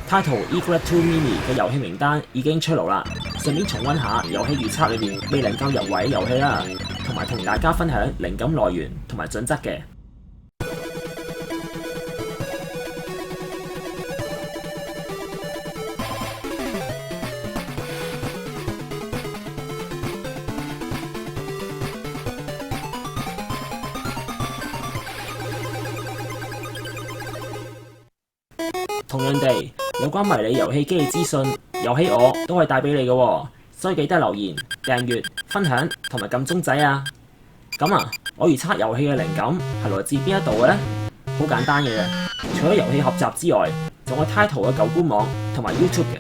Title Egret 2 Mini 嘅遊戲名單已經出爐啦，順便重溫下遊戲預測裏面未能夠入圍嘅遊戲啦，同埋同大家分享靈感來源同埋準則嘅。同樣地，有關迷你遊戲機嘅資訊，遊戲我都可以帶俾你嘅，所以記得留言、訂閱、分享同埋撳鐘仔啊！咁啊，我預測遊戲嘅靈感係來自邊一度嘅呢？好簡單嘅，除咗遊戲合集之外，仲有 Title 嘅舊官網同埋 YouTube 嘅。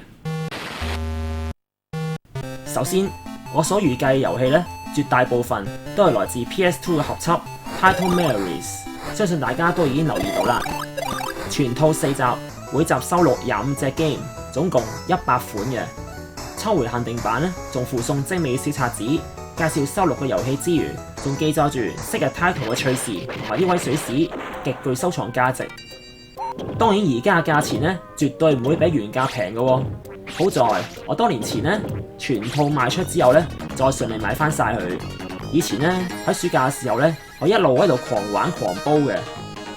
首先，我所預計嘅遊戲呢，絕大部分都係來自 PS2 嘅合輯 Title Memories， 相信大家都已經留意到啦。全套4集。每集收錄25隻 game， 總共100款嘅。抽回限定版呢，仲附送精美小冊子，介紹收錄嘅遊戲之餘，仲記載住昔日 Title 嘅趣事同埋呢位水史，極具收藏價值。當然而家嘅價錢呢，絕對唔會比原價平嘅喎。好在我多年前呢，全套賣出之後呢，再順利買翻晒佢。以前呢，喺暑假嘅時候呢，我一路喺度狂玩狂煲嘅，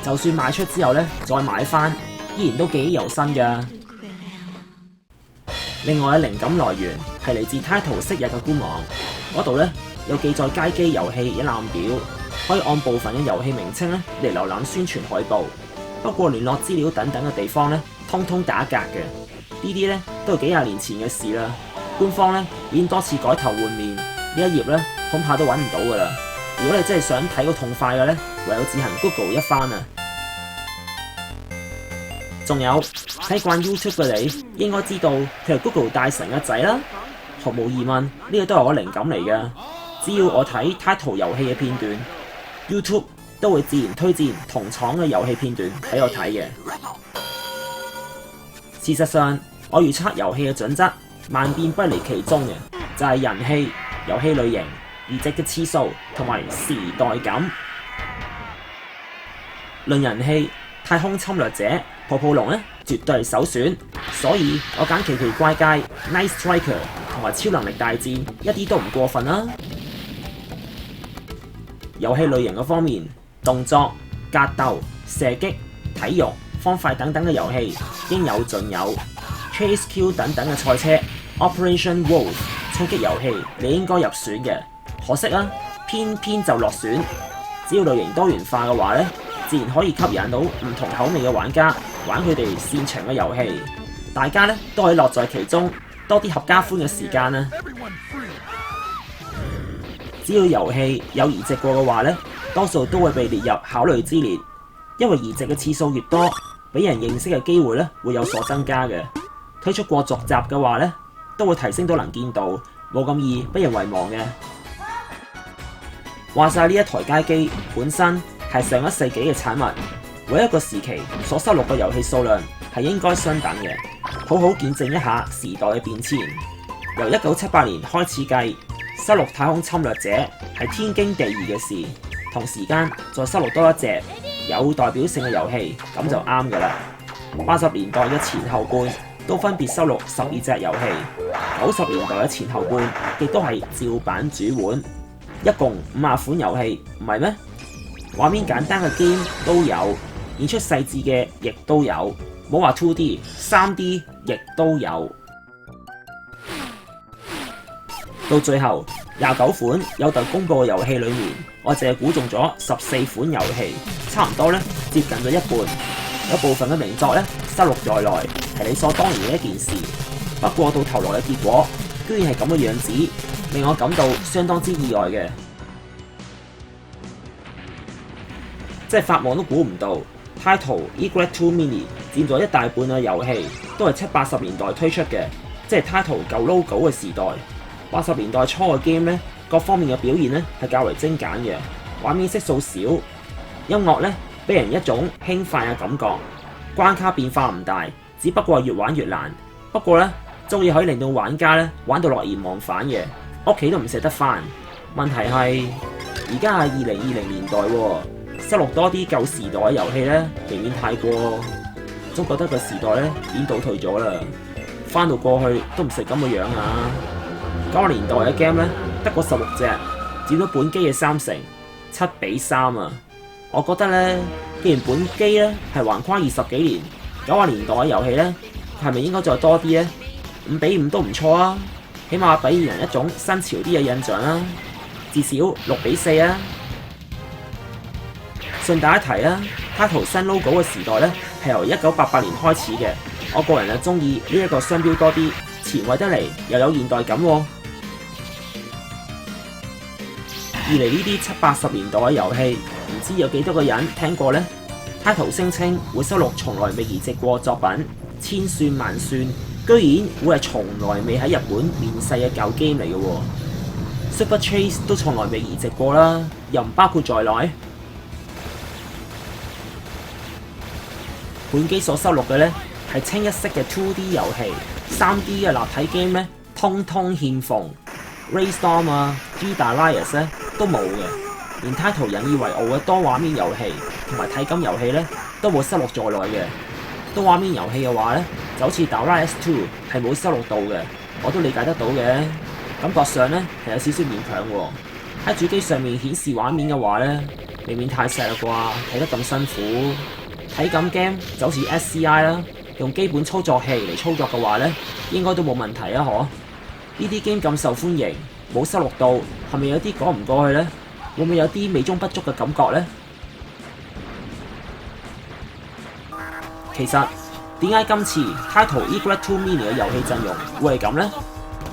就算賣出之後呢，再買翻。依然都記憶猶新㗎。另外嘅靈感來源係嚟自 Title 昔日嘅官網，嗰度呢有記載街機遊戲一覽表，可以按部分嘅遊戲名稱呢嚟瀏覽宣傳海報。不過聯絡資料等等嘅地方呢，通通打格嘅。呢啲呢都係幾廿年前嘅事啦。官方呢已經多次改頭換面，呢一頁呢恐怕都揾唔到㗎啦。如果你真係想睇個痛快嘅呢，唯有自行 Google 一番啊！仲有睇慣 YouTube 嘅你，應該知道佢係 Google 大神嘅仔啦。毫無疑問，呢個都係我靈感嚟嘅。只要我睇 Title 遊戲嘅片段 ，YouTube 都會自然推薦同廠嘅遊戲片段俾我睇嘅。事實上，我預測遊戲嘅準則萬變不離其宗嘅，就係人氣、遊戲類型、移植嘅次數同埋時代感。論人氣，太空侵略者泡泡龍咧，絕對係首選，所以我揀奇奇怪怪 Night Striker 同埋超能力大戰一啲都唔過分啦。遊戲類型嘅方面，動作、格鬥、射擊、體育、方塊等等嘅遊戲應有盡有。Chase Q 等等嘅賽車 Operation Wolf 衝擊遊戲你應該入選嘅，可惜啊，偏偏就落選。只要類型多元化嘅話咧，自然可以吸引到唔同口味嘅玩家玩佢哋擅長嘅遊戲，大家咧都可以樂在其中，多啲合家歡嘅時間啦。只要遊戲有移植過嘅話咧，多數都會被列入考慮之列，因為移植嘅次數越多，俾人認識嘅機會咧會有所增加嘅。推出過續集嘅話咧，都會提升到能見度，冇咁易俾人遺忘嘅。話晒呢一台街機本身係上一世紀嘅產物，每一個時期所收錄嘅遊戲數量係應該相等嘅，好好見證一下時代嘅變遷。由1978年開始計，收錄太空侵略者係天經地義嘅事，同時間再收錄多一隻有代表性嘅遊戲，咁就啱㗎啦。80年代嘅前後半都分別收錄12隻遊戲，90年代嘅前後半亦都係照版煮碗，一共50款遊戲，唔係咩？畫面簡單嘅 game 都有，演出細緻嘅亦都有，冇話 2D、3D 亦都有。到最後29款有待公佈嘅遊戲裏面，我淨係估中咗14款遊戲，差唔多咧接近咗一半。有部分嘅名作咧收錄在內，係理所當然嘅一件事。不過到頭來嘅結果，居然係咁嘅樣子，令我感到相當之意外嘅。即係發夢都估唔到 ，Title Egret 2 Mini 佔咗一大半嘅遊戲都係70-80年代推出嘅，即係 Title 舊 logo 嘅時代。80年代初嘅 game 咧，各方面嘅表現咧係較為精簡嘅，畫面色數少，音樂咧俾人一種輕快嘅感覺，關卡變化唔大，只不過係越玩越難。不過咧，終於可以令到玩家咧玩到樂而忘返嘅，屋企都唔捨得返。問題係而家係2020年代喎，收錄多啲舊時代嘅遊戲咧，未免太過。總覺得個時代咧已經倒退咗啦，翻到過去都唔食咁嘅樣啊！90年代嘅 game 咧得嗰16隻，佔到本機嘅30%，7-3啊！我覺得咧，既然本機咧係橫跨20幾年，90年代嘅遊戲咧，係咪應該再多啲咧？5-5都唔錯啊，起碼俾人一種新潮啲嘅印象啦。至少6-4啊！順帶一提啊，Taito新 logo 嘅時代咧係由1988年開始嘅。我個人就中意呢一個商標多啲，前衛得嚟又有現代感喎。二嚟呢啲70-80年代嘅遊戲，唔知有幾多個人聽過呢？Taito聲稱會收錄從來未移植過作品，千算萬算，居然會係從來未喺日本面世嘅舊 game 嚟嘅喎。Super Chase 都從來未移植過啦，又唔包括在內。本機所收錄嘅呢係清一色嘅 2D 遊戲，3D 嘅立體 game 呢通通欠奉。Raystorm 啊 ，G-Darius 咧都冇嘅，連 Taito 引以為傲嘅多畫面遊戲同埋體感遊戲呢都冇收錄在內嘅。多畫面遊戲嘅話呢，就好似 Darius 2係冇收錄到嘅，我都理解得到嘅。感覺上呢係有少少勉強喎。喺主機上面顯示畫面嘅話呢，未免太細啦啩，睇得咁辛苦。體感 game 就好似 SCI 啦，用基本操作器嚟操作嘅話呢，應該都冇問題啊！嗬，呢啲 game 咁受歡迎，冇收錄到，係咪有啲講唔過去呢？會唔會有啲美中不足嘅感覺呢？其實點解今次 Taito Egret 2 Mini 嘅遊戲陣容會係咁呢？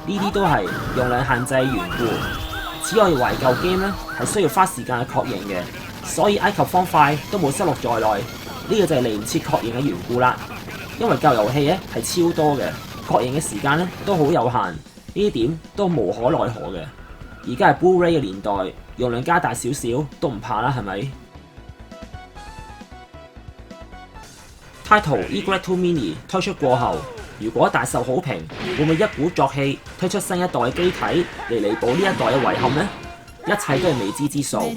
呢啲都係容量限制嘅緣故。此外，懷舊 game 呢係需要花時間去確認嘅，所以埃及方塊都冇收錄在內。呢個就係嚟唔切確認嘅緣故啦。因為舊遊戲咧係超多嘅，確認嘅時間咧都好有限，呢啲點都無可奈何嘅。而家係 Blu-ray 嘅年代，容量加大少少都唔怕啦，係咪？Taito Egret 2 Mini 推出過後，如果大受好評，會唔會一鼓作氣推出新一代嘅機體嚟彌補呢一代嘅遺憾呢？一切都係未知之數。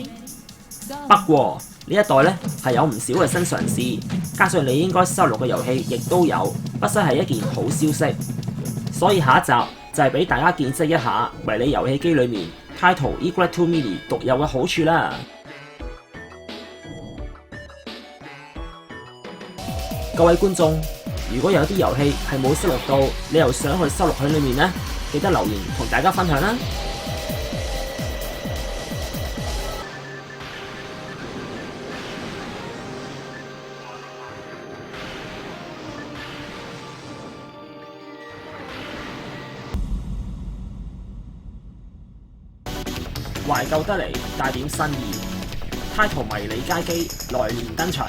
不過呢一代咧係有唔少嘅新嘗試，加上你應該收錄嘅遊戲亦都有，不失係一件好消息。所以下一集就係俾大家見識一下迷你遊戲機裏面 Taito Egret 2 Mini 獨有嘅好處啦。各位觀眾，如果有啲遊戲係冇收錄到，你又想去收錄喺裏面呢，記得留言同大家分享啦。懷舊得嚟帶點新意，Taito迷你街機來年登場。